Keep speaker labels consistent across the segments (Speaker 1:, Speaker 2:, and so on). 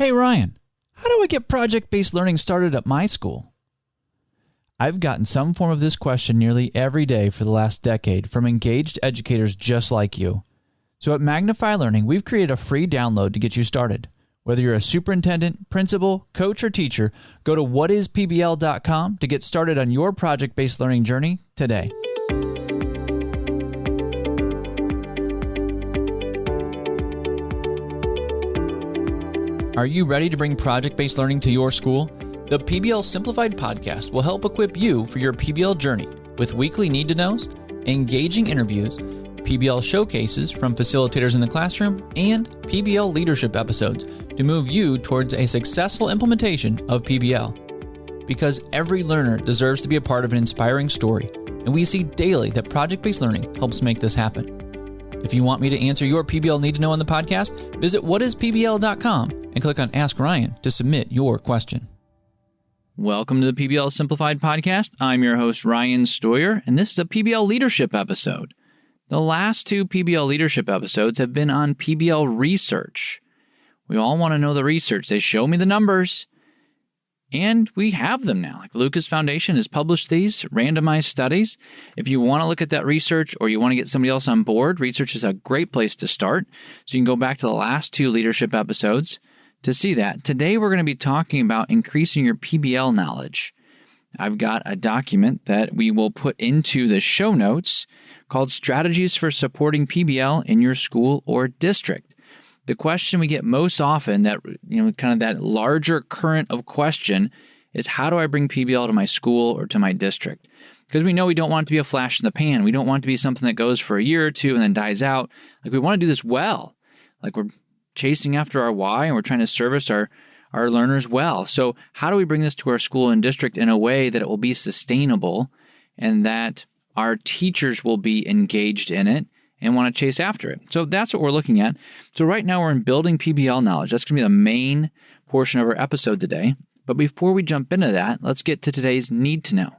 Speaker 1: Hey Ryan, how do I get project-based learning started at my school? I've gotten some form of this question nearly every day for the last decade from engaged educators just like you. So at Magnify Learning, we've created a free download to get you started. Whether you're a superintendent, principal, coach, or teacher, go to whatispbl.com to get started on your project-based learning journey today. Are you ready to bring project-based learning to your school? The PBL Simplified podcast will help equip you for your PBL journey with weekly need-to-knows, engaging interviews, PBL showcases from facilitators in the classroom, and PBL Leadership episodes to move you towards a successful implementation of PBL. Because every learner deserves to be a part of an inspiring story, and we see daily that project-based learning helps make this happen. If you want me to answer your PBL need-to-know on the podcast, visit whatispbl.com and click on Ask Ryan to submit your question. Welcome to the PBL Simplified podcast. I'm your host, Ryan Stoyer, and this is a PBL Leadership episode. The last two PBL Leadership episodes have been on PBL research. We all want to know the research. They show me the numbers, and we have them now. Like Lucas Foundation has published these randomized studies. If you want to look at that research or you want to get somebody else on board, research is a great place to start. So you can go back to the last two leadership episodes to see that. Today, we're going to be talking about increasing your PBL knowledge. I've got a document that we will put into the show notes called Strategies for Supporting PBL in Your School or District. The question we get most often, that kind of that larger current of question, is how do I bring PBL to my school or to my district? Because we know we don't want it to be a flash in the pan. We don't want it to be something that goes for a year or two and then dies out. Like, we want to do this well. Like, we're chasing after our why and we're trying to service our learners well. So how do we bring this to our school and district in a way that it will be sustainable and that our teachers will be engaged in it and want to chase after it? So that's what we're looking at. So right now we're in building PBL knowledge. That's going to be the main portion of our episode today. But before we jump into that, let's get to today's need to know.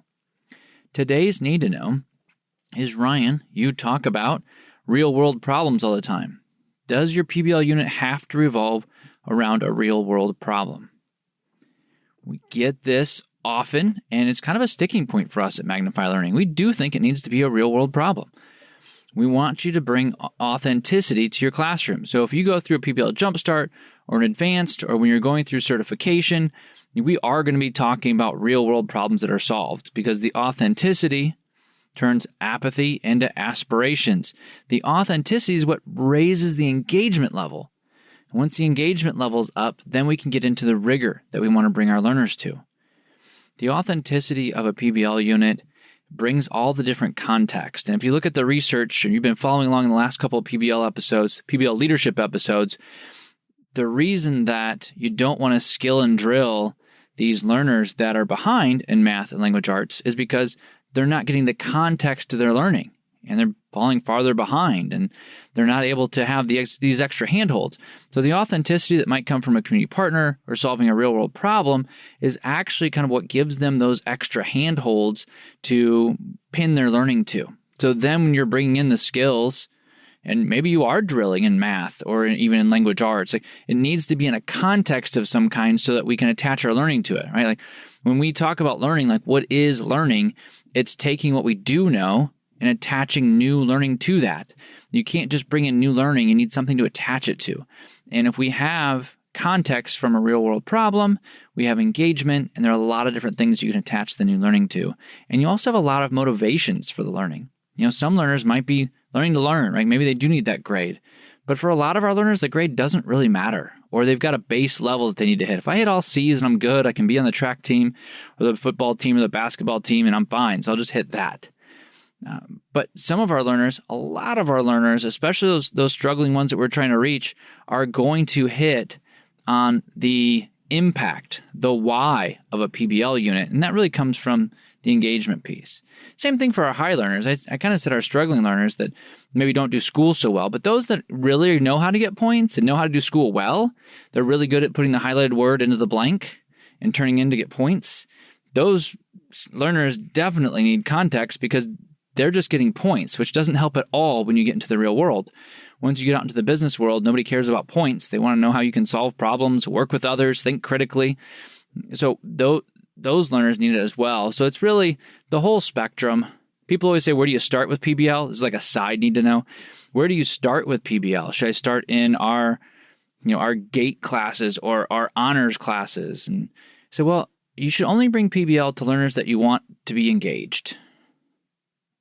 Speaker 1: Today's need to know is, Ryan, you talk about real world problems all the time. Does your PBL unit have to revolve around a real world problem? We get this often, and it's kind of a sticking point for us at Magnify Learning. We do think it needs to be a real world problem. We want you to bring authenticity to your classroom. So if you go through a PBL Jumpstart or an advanced, or when you're going through certification, we are going to be talking about real world problems that are solved, because the authenticity turns apathy into aspirations. The authenticity is what raises the engagement level. And once the engagement level's up, then we can get into the rigor that we want to bring our learners to. The authenticity of a PBL unit brings all the different context. And if you look at the research, and you've been following along in the last couple of PBL episodes, PBL Leadership episodes, the reason that you don't want to skill and drill these learners that are behind in math and language arts is because they're not getting the context to their learning, and they're falling farther behind, and they're not able to have these extra handholds. So the authenticity that might come from a community partner or solving a real-world problem is actually kind of what gives them those extra handholds to pin their learning to. So then when you're bringing in the skills, and maybe you are drilling in math or even in language arts, like, it needs to be in a context of some kind so that we can attach our learning to it, right? Like, when we talk about learning, like, what is learning? It's taking what we do know and attaching new learning to that. You can't just bring in new learning. You need something to attach it to. And if we have context from a real world problem, we have engagement, and there are a lot of different things you can attach the new learning to. And you also have a lot of motivations for the learning. Some learners might be learning to learn, right? Maybe they do need that grade. But for a lot of our learners, the grade doesn't really matter, or they've got a base level that they need to hit. If I hit all C's and I'm good, I can be on the track team or the football team or the basketball team, and I'm fine. So I'll just hit that. But some of our learners, a lot of our learners, especially those struggling ones that we're trying to reach, are going to hit on the impact, the why of a PBL unit. And that really comes from the engagement piece. Same thing for our high learners. I kind of said our struggling learners that maybe don't do school so well, but those that really know how to get points and know how to do school well, they're really good at putting the highlighted word into the blank and turning in to get points. Those learners definitely need context, because they're just getting points, which doesn't help at all when you get into the real world. once you get out into the business world, nobody cares about points. They want to know how you can solve problems, work with others, think critically. So those learners need it as well. So it's really the whole spectrum. People always say, where do you start with PBL? This is like a side need to know. Where do you start with PBL? Should I start in our GATE classes or our honors classes? And so, well, you should only bring PBL to learners that you want to be engaged.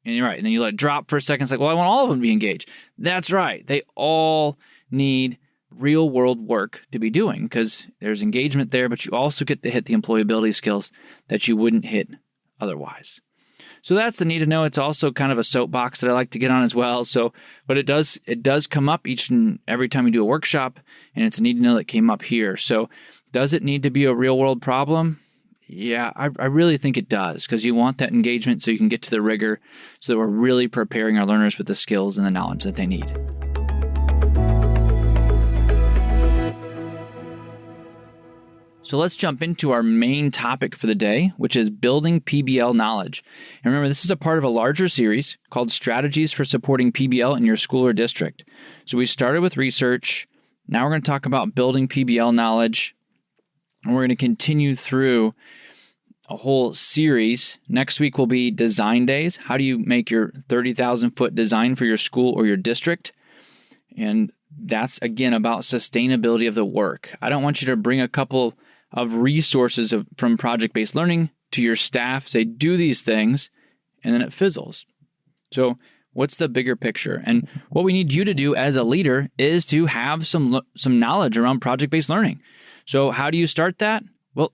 Speaker 1: And you're right. And then you let it drop for a second. It's like, well, I want all of them to be engaged. That's right. They all need real world work to be doing because there's engagement there, but you also get to hit the employability skills that you wouldn't hit otherwise. So that's the need to know. It's also kind of a soapbox that I like to get on as well. So, but it does come up each and every time we do a workshop, and it's a need to know that came up here. So does it need to be a real world problem? Yeah, I really think it does because you want that engagement so you can get to the rigor so that we're really preparing our learners with the skills and the knowledge that they need. So let's jump into our main topic for the day, which is building PBL knowledge. And remember, this is a part of a larger series called Strategies for Supporting PBL in Your School or District. So we started with research. Now we're going to talk about building PBL knowledge. And we're going to continue through a whole series. Next week will be design days. How do you make your 30,000-foot design for your school or your district? And that's, again, about sustainability of the work. I don't want you to bring a couple of resources from project-based learning to your staff, say, do these things, and then it fizzles. So what's the bigger picture? And what we need you to do as a leader is to have some knowledge around project-based learning. So how do you start that? Well,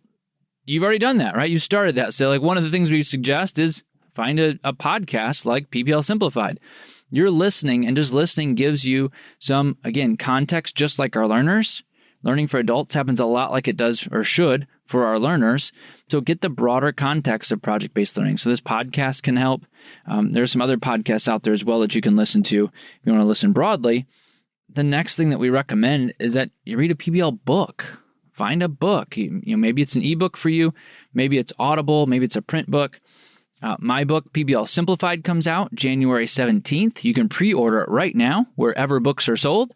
Speaker 1: you've already done that, right? You started that. So like one of the things we suggest is find a podcast like PBL Simplified. You're listening, and just listening gives you some, again, context, just like our learners. Learning for adults happens a lot like it does or should for our learners. So get the broader context of project-based learning. So this podcast can help. There's some other podcasts out there as well that you can listen to if you want to listen broadly. The next thing that we recommend is that you read a PBL book. Find a book. Maybe it's an ebook for you. Maybe it's Audible. Maybe it's a print book. My book, PBL Simplified, comes out January 17th. You can pre-order it right now wherever books are sold.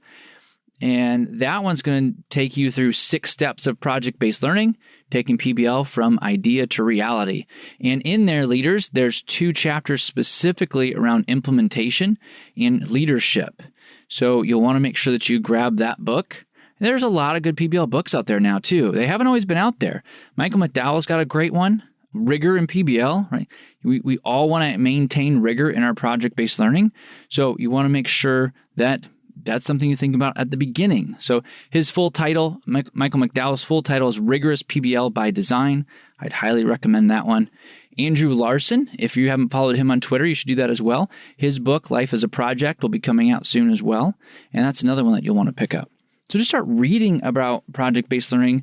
Speaker 1: And that one's going to take you through 6 steps of project-based learning, taking PBL from idea to reality. And in there, leaders, there's 2 chapters specifically around implementation and leadership. So you'll want to make sure that you grab that book. There's a lot of good PBL books out there now, too. They haven't always been out there. Michael McDowell's got a great one, Rigor in PBL, right? We all want to maintain rigor in our project-based learning. So you want to make sure that that's something you think about at the beginning. So his full title, Michael McDowell's full title is Rigorous PBL by Design. I'd highly recommend that one. Andrew Larson, if you haven't followed him on Twitter, you should do that as well. His book, Life as a Project, will be coming out soon as well. And that's another one that you'll want to pick up. So just start reading about project-based learning.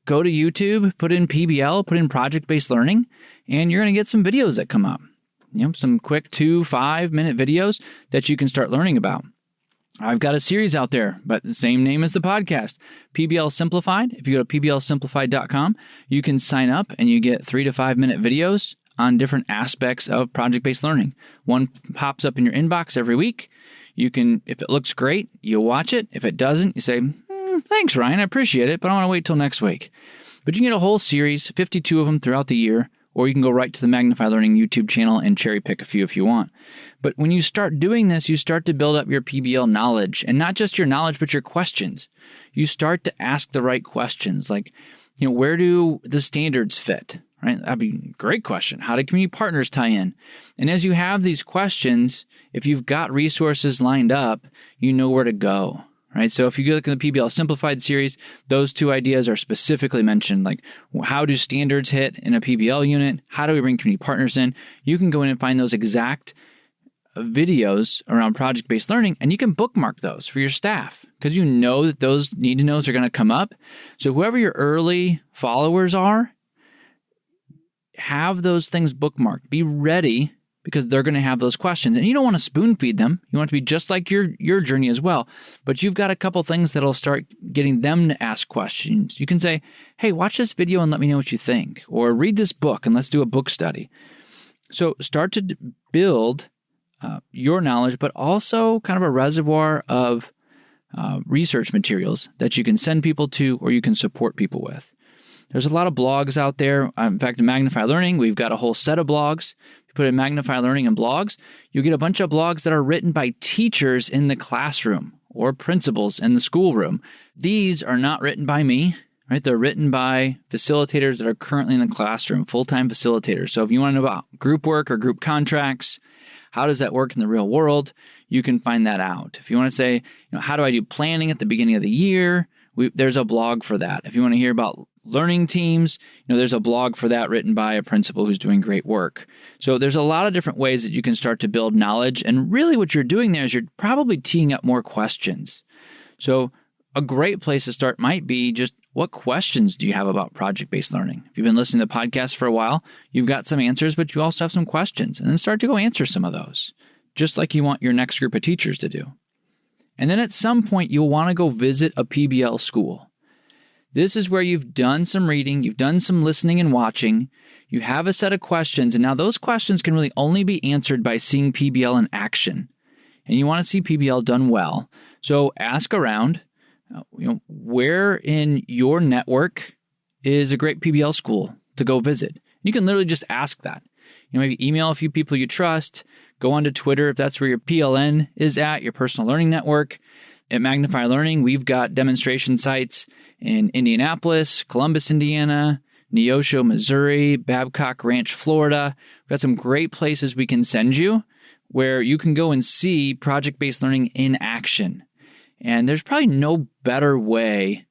Speaker 1: Go to YouTube, put in PBL, put in project-based learning, and you're going to get some videos that come up. Some quick 2-5 minute videos that you can start learning about. I've got a series out there, but the same name as the podcast, PBL Simplified. If you go to pblsimplified.com, you can sign up and you get 3 to 5 minute videos on different aspects of project-based learning. One pops up in your inbox every week. You can, if it looks great, you'll watch it. If it doesn't, you say, thanks, Ryan, I appreciate it, but I want to wait till next week. But you can get a whole series, 52 of them throughout the year, or you can go right to the Magnify Learning YouTube channel and cherry pick a few if you want. But when you start doing this, you start to build up your PBL knowledge, and not just your knowledge, but your questions. You start to ask the right questions, like, where do the standards fit? Right? That'd be a great question. How do community partners tie in? And as you have these questions, if you've got resources lined up, you know where to go. Right? So if you look at the PBL Simplified series, those 2 ideas are specifically mentioned, like how do standards hit in a PBL unit? How do we bring community partners in? You can go in and find those exact videos around project-based learning, and you can bookmark those for your staff because you know that those need-to-knows are going to come up. So whoever your early followers are, have those things bookmarked. Be ready because they're going to have those questions. And you don't want to spoon feed them. You want it to be just like your journey as well. But you've got a couple things that'll start getting them to ask questions. You can say, hey, watch this video and let me know what you think. Or read this book and let's do a book study. So start to build your knowledge, but also kind of a reservoir of research materials that you can send people to or you can support people with. There's a lot of blogs out there. In fact, in Magnify Learning, we've got a whole set of blogs. You put in Magnify Learning and blogs, you get a bunch of blogs that are written by teachers in the classroom or principals in the schoolroom. These are not written by me, right? They're written by facilitators that are currently in the classroom, full-time facilitators. So if you want to know about group work or group contracts, how does that work in the real world? You can find that out. If you want to say, how do I do planning at the beginning of the year? There's a blog for that. If you want to hear about learning teams, there's a blog for that written by a principal who's doing great work. So there's a lot of different ways that you can start to build knowledge. And really what you're doing there is you're probably teeing up more questions. So a great place to start might be just, what questions do you have about project-based learning? If you've been listening to the podcast for a while, you've got some answers, but you also have some questions. And then start to go answer some of those, just like you want your next group of teachers to do. And then at some point, you'll want to go visit a PBL school. This is where you've done some reading, you've done some listening and watching, you have a set of questions, and now those questions can really only be answered by seeing PBL in action. And you want to see PBL done well. So ask around, where in your network is a great PBL school to go visit? You can literally just ask that. Maybe email a few people you trust, go onto Twitter if that's where your PLN is at, your personal learning network. At Magnify Learning, we've got demonstration sites in Indianapolis, Columbus, Indiana, Neosho, Missouri, Babcock Ranch, Florida. We've got some great places we can send you where you can go and see project-based learning in action. And there's probably no better way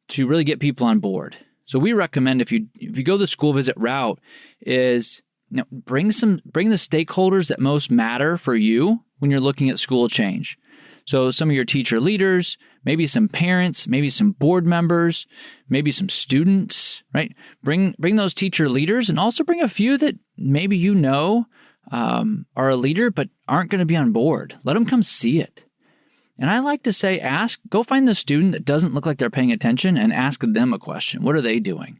Speaker 1: to really get people on board. So we recommend if you go the school visit route is bring the stakeholders that most matter for you when you're looking at school change. So some of your teacher leaders, maybe some parents, maybe some board members, maybe some students, right? Bring those teacher leaders and also bring a few that maybe are a leader but aren't going to be on board. Let them come see it. And I like to say, go find the student that doesn't look like they're paying attention and ask them a question. What are they doing?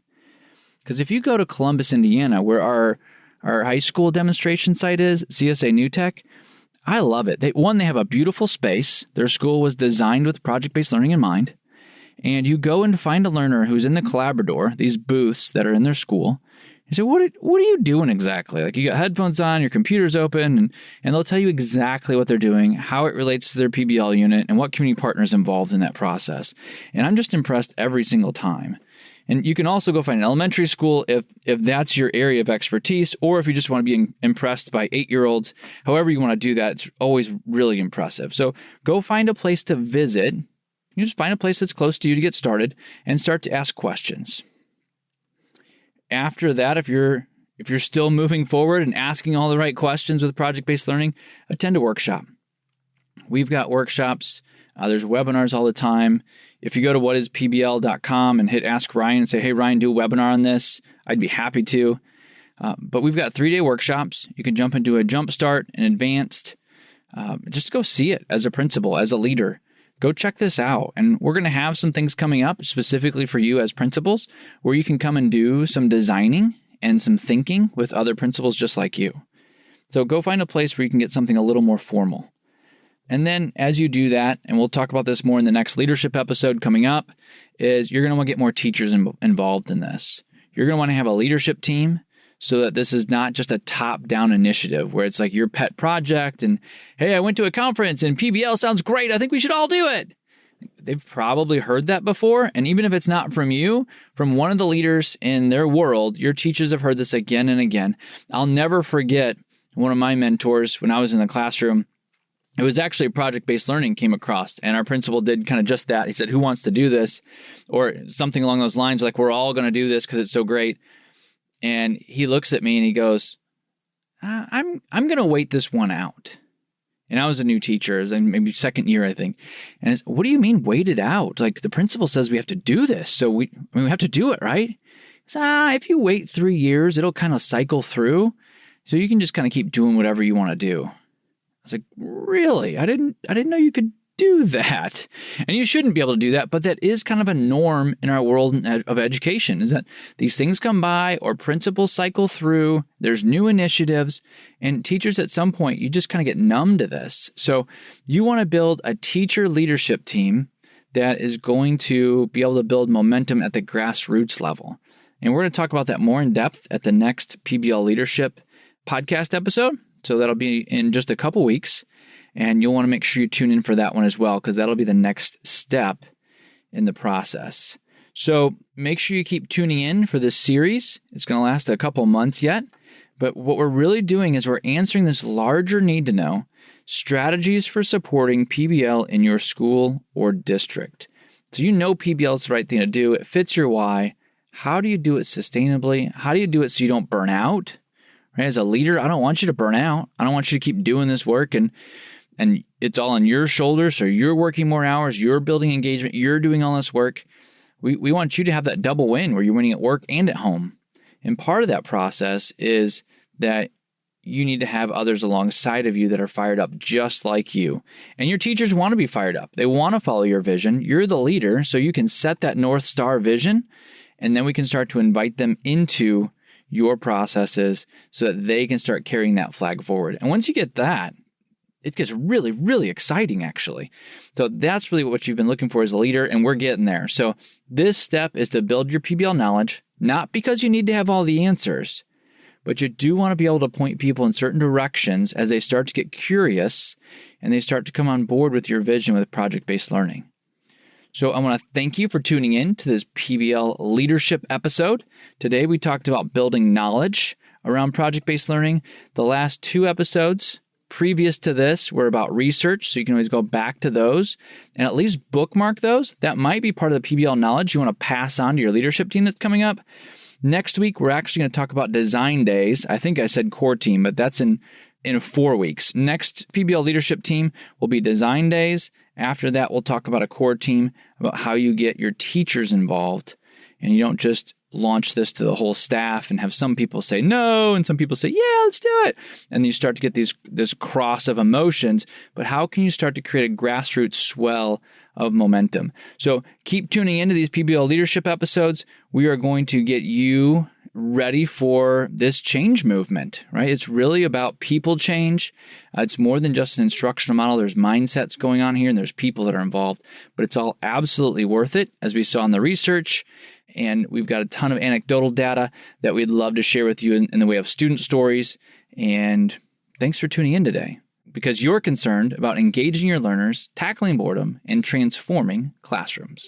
Speaker 1: Because if you go to Columbus, Indiana, where our high school demonstration site is, CSA New Tech, I love it. They have a beautiful space. Their school was designed with project-based learning in mind. And you go and find a learner who's in the Collaborador, these booths that are in their school. You say, what are you doing exactly? Like, you got headphones on, your computer's open, and they'll tell you exactly what they're doing, how it relates to their PBL unit, and what community partners involved in that process. And I'm just impressed every single time. And you can also go find an elementary school if that's your area of expertise, or if you just want to be impressed by 8-year-olds. However you want to do that, it's always really impressive. So go find a place to visit. You just find a place that's close to you to get started and start to ask questions. After that, if you're still moving forward and asking all the right questions with project-based learning, attend a workshop. We've got workshops. There's webinars all the time. If you go to whatispbl.com and hit Ask Ryan and say, hey, Ryan, do a webinar on this, I'd be happy to. But we've got 3-day workshops. You can jump into a Jumpstart, an advanced. Just go see it as a principal, as a leader. Go check this out. And we're going to have some things coming up specifically for you as principals where you can come and do some designing and some thinking with other principals just like you. So go find a place where you can get something a little more formal. And then as you do that, and we'll talk about this more in the next leadership episode coming up, is you're going to want to get more teachers involved in this. You're going to want to have a leadership team so that this is not just a top-down initiative where it's like your pet project and, hey, I went to a conference and PBL sounds great. I think we should all do it. They've probably heard that before. And even if it's not from you, from one of the leaders in their world, your teachers have heard this again and again. I'll never forget one of my mentors when I was in the classroom. It was actually project-based learning came across, and our principal did kind of just that. He said, who wants to do this? Or something along those lines, like, we're all going to do this because it's so great. And he looks at me and he goes, I'm going to wait this one out. And I was a new teacher, it was in maybe second year, I think. And it's, what do you mean wait it out? Like, the principal says we have to do this, so we have to do it, right? He says, if you wait 3 years, it'll kind of cycle through. So you can just kind of keep doing whatever you want to do. I was like, really? I didn't know you could do that. And you shouldn't be able to do that, but that is kind of a norm in our world of education, is that these things come by or principals cycle through, there's new initiatives, and teachers at some point, you just kind of get numb to this. So you want to build a teacher leadership team that is going to be able to build momentum at the grassroots level. And we're going to talk about that more in depth at the next PBL Leadership podcast episode. So that'll be in just a couple weeks. And you'll want to make sure you tune in for that one as well, because that'll be the next step in the process. So make sure you keep tuning in for this series. It's going to last a couple months yet. But what we're really doing is we're answering this larger need to know strategies for supporting PBL in your school or district. So you know PBL is the right thing to do. It fits your why. How do you do it sustainably? How do you do it so you don't burn out? Right? As a leader, I don't want you to burn out. I don't want you to keep doing this work and it's all on your shoulders. So you're working more hours, you're building engagement, you're doing all this work. We want you to have that double win where you're winning at work and at home. And part of that process is that you need to have others alongside of you that are fired up just like you. And your teachers want to be fired up. They want to follow your vision. You're the leader, so you can set that North Star vision. And then we can start to invite them into your processes so that they can start carrying that flag forward. And once you get that, it gets really, really exciting, actually. So that's really what you've been looking for as a leader, and we're getting there. So this step is to build your PBL knowledge, not because you need to have all the answers, but you do want to be able to point people in certain directions as they start to get curious and they start to come on board with your vision with project-based learning. So I want to thank you for tuning in to this PBL Leadership episode. Today we talked about building knowledge around project-based learning. The last two episodes previous to this were about research, so you can always go back to those and at least bookmark those. That might be part of the PBL knowledge you want to pass on to your leadership team that's coming up. Next week, we're actually going to talk about design days. I think I said core team, but that's in 4 weeks. Next PBL leadership team will be design days. After that, we'll talk about a core team, about how you get your teachers involved. And you don't just launch this to the whole staff and have some people say no, and some people say, yeah, let's do it. And you start to get this cross of emotions. But how can you start to create a grassroots swell of momentum? So keep tuning into these PBL leadership episodes. We are going to get you ready for this change movement, right? It's really about people change. It's more than just an instructional model. There's mindsets going on here and there's people that are involved, but it's all absolutely worth it, as we saw in the research. And we've got a ton of anecdotal data that we'd love to share with you in the way of student stories. And thanks for tuning in today, because you're concerned about engaging your learners, tackling boredom, and transforming classrooms.